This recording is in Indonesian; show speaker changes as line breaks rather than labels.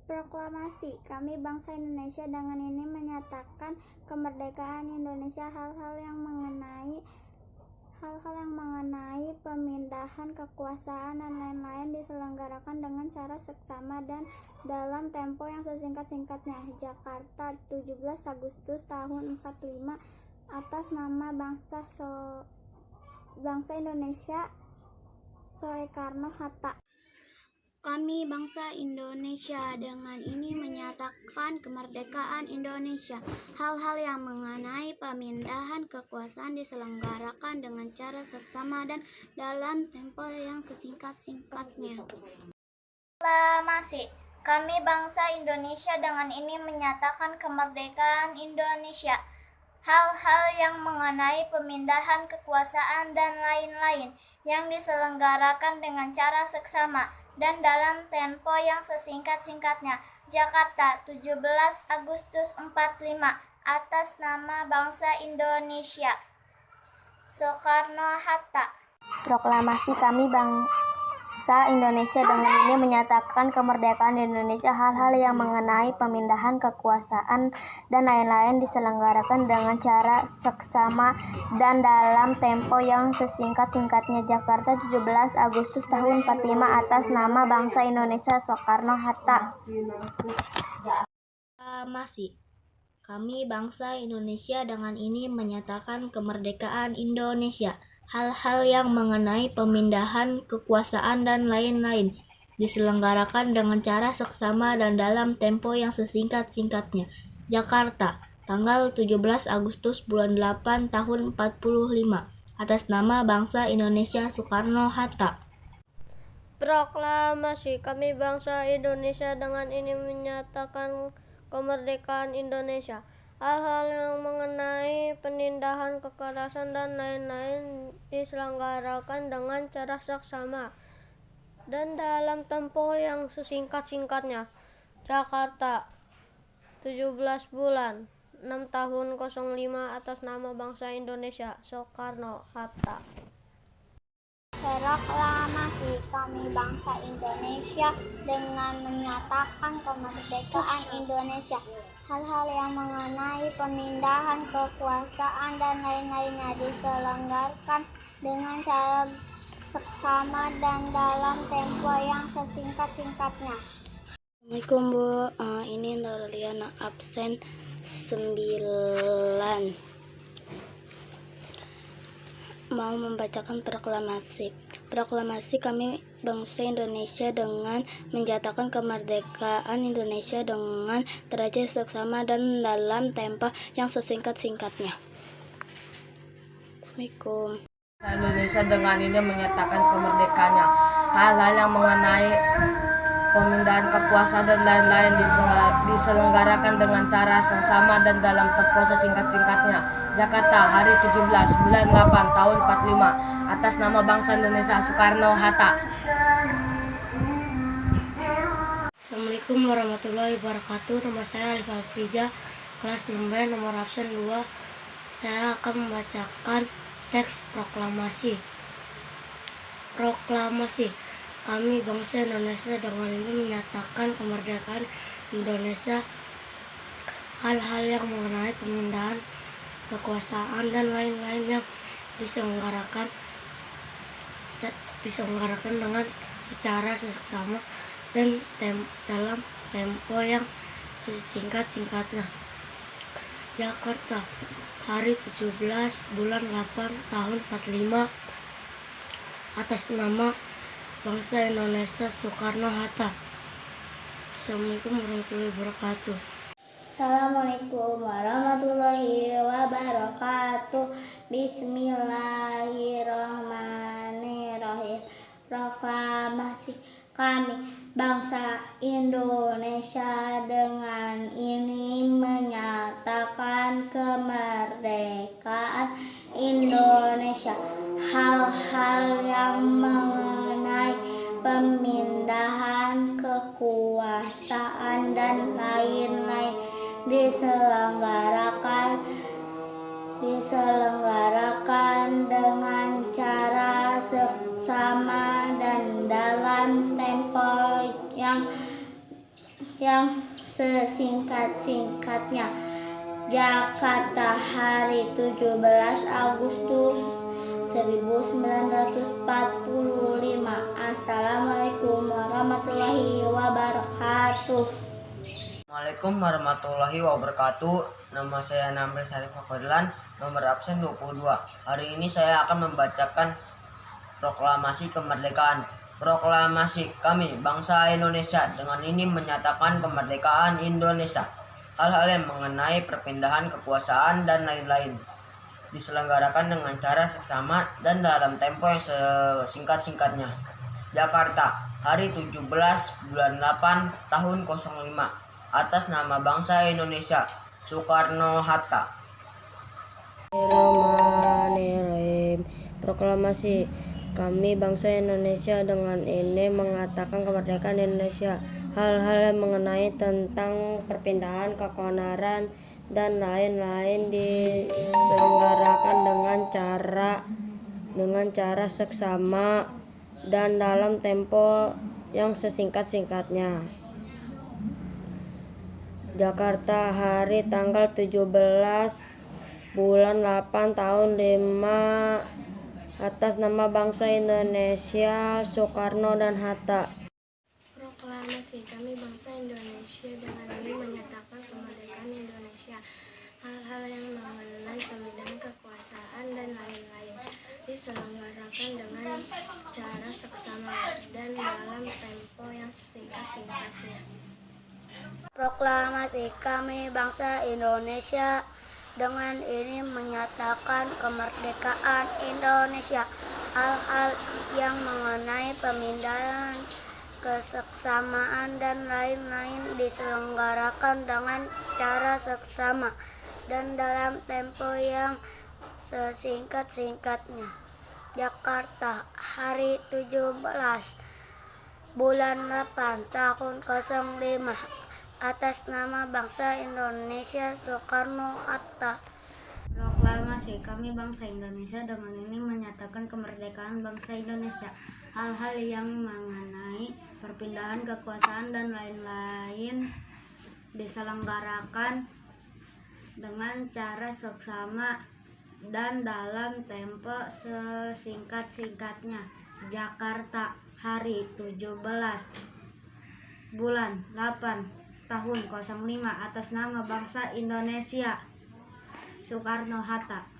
Proklamasi. Kami bangsa Indonesia dengan ini menyatakan kemerdekaan Indonesia. Hal-hal yang mengenai pemindahan kekuasaan dan lain-lain diselenggarakan dengan cara seksama dan dalam tempo yang sesingkat-singkatnya. Jakarta, 17 Agustus tahun 45, atas nama bangsa Indonesia, Soekarno-Hatta.
Kami bangsa Indonesia dengan ini menyatakan kemerdekaan Indonesia. Hal-hal yang mengenai pemindahan kekuasaan diselenggarakan dengan cara seksama dan dalam tempo yang sesingkat-singkatnya.
Proklamasi. Kami bangsa Indonesia dengan ini menyatakan kemerdekaan Indonesia. Hal-hal yang mengenai pemindahan kekuasaan dan lain-lain yang diselenggarakan dengan cara seksama dan dalam tempo yang sesingkat-singkatnya. Jakarta, 17 Agustus 45, atas nama bangsa Indonesia, Soekarno-Hatta.
Proklamasi. Kami bangsa Indonesia dengan ini menyatakan kemerdekaan Indonesia. Hal-hal yang mengenai pemindahan kekuasaan dan lain-lain diselenggarakan dengan cara seksama dan dalam tempo yang sesingkat-singkatnya. Jakarta, 17 Agustus tahun 45, atas nama bangsa Indonesia, Soekarno-Hatta.
Proklamasi. Kami bangsa Indonesia dengan ini menyatakan kemerdekaan Indonesia. Hal-hal yang mengenai pemindahan kekuasaan dan lain-lain diselenggarakan dengan cara seksama dan dalam tempo yang sesingkat-singkatnya. Jakarta, tanggal 17 Agustus bulan 8 tahun 45, atas nama bangsa Indonesia, Soekarno-Hatta.
Proklamasi. Kami bangsa Indonesia dengan ini menyatakan kemerdekaan Indonesia. Hal-hal yang mengenai penindahan kekerasan dan lain-lain diselenggarakan dengan cara seksama dan dalam tempo yang sesingkat-singkatnya. Jakarta, 17 bulan 6 tahun 05, atas nama bangsa Indonesia, Soekarno-Hatta.
Proklamasi. Kami bangsa Indonesia dengan menyatakan kemerdekaan Indonesia. Hal-hal yang mengenai pemindahan kekuasaan dan lain-lainnya diselenggarakan dengan cara seksama dan dalam tempo yang sesingkat-singkatnya.
Assalamualaikum Bu, ini Nurliana absen 9. Mau membacakan proklamasi. Proklamasi. Kami bangsa Indonesia dengan menyatakan kemerdekaan Indonesia dengan derajat seksama dan dalam tempo yang sesingkat-singkatnya. Assalamualaikum.
Indonesia dengan ini menyatakan kemerdekaannya. Hal-hal yang mengenai pemindahan kekuasaan dan lain-lain diselenggarakan dengan cara seksama dan dalam tempo sesingkat-singkatnya. Jakarta, hari 17 bulan 8 tahun 45, atas nama bangsa Indonesia, Soekarno-Hatta.
Assalamualaikum warahmatullahi wabarakatuh. Nama saya Alif Alfija, kelas 6B, nomor absen 2. Saya akan membacakan teks proklamasi. Proklamasi. Kami bangsa Indonesia dengan ini menyatakan kemerdekaan Indonesia. Hal-hal yang mengenai pemindahan kekuasaan dan lain-lain yang diselenggarakan dengan secara seksama dan dalam tempo yang sesingkat-singkatnya. Jakarta, hari 17 bulan 8 tahun 45, atas nama bangsa Indonesia, Soekarno-Hatta. Assalamualaikum warahmatullahi wabarakatuh.
Assalamualaikum warahmatullahi wabarakatuh. Bismillahirrahmanirrahim. Proklamasi. Kami bangsa Indonesia dengan ini menyatakan kemerdekaan Indonesia. Hal-hal yang mengenai pemindahan kekuasaan dan lain-lain diselenggarakan dengan cara seksama dan dalam tempo yang yang sesingkat-singkatnya. Jakarta, hari 17 Agustus 1945. Assalamualaikum warahmatullahi wabarakatuh.
Assalamualaikum warahmatullahi wabarakatuh. Nama saya Namri Sarif Fadlan, nomor absen 22. Hari ini saya akan membacakan proklamasi kemerdekaan. Proklamasi kami, bangsa Indonesia, dengan ini menyatakan kemerdekaan Indonesia. Hal-hal yang mengenai perpindahan kekuasaan dan lain-lain diselenggarakan dengan cara seksama dan dalam tempo yang sesingkat-singkatnya. Jakarta, hari 17 bulan 8 tahun 05. Atas nama bangsa Indonesia, Soekarno-Hatta.
Bismillahirrahmanirrahim. Proklamasi kami bangsa Indonesia dengan ini mengatakan kemerdekaan Indonesia. Hal-hal yang mengenai tentang perpindahan keonaran dan lain-lain diselenggarakan dengan cara seksama dan dalam tempo yang sesingkat-singkatnya. Jakarta, hari tanggal 17 bulan 8 tahun 5 atas nama bangsa Indonesia, Soekarno dan Hatta.
Proklamasi kami bangsa Indonesia dengan ini menyatakan kemerdekaan Indonesia. Hal-hal yang mengenai pemindahan kekuasaan dan lain-lain diselenggarakan dengan cara seksama dan dalam tempo yang sesingkat-singkatnya.
Proklamasi kami bangsa Indonesia dengan ini menyatakan kemerdekaan Indonesia. Hal-hal yang mengenai pemindahan keseksamaan dan lain-lain diselenggarakan dengan cara seksama dan dalam tempo yang sesingkat-singkatnya. Jakarta, hari 17 bulan 8 tahun 05. Atas nama bangsa Indonesia, Soekarno-Hatta.
Proklamasi kami bangsa Indonesia dengan ini menyatakan kemerdekaan bangsa Indonesia. Hal-hal yang mengenai perpindahan kekuasaan dan lain-lain diselenggarakan dengan cara seksama dan dalam tempo sesingkat-singkatnya. Jakarta, hari 17 bulan 8 tahun 05. Atas nama bangsa Indonesia, Soekarno-Hatta.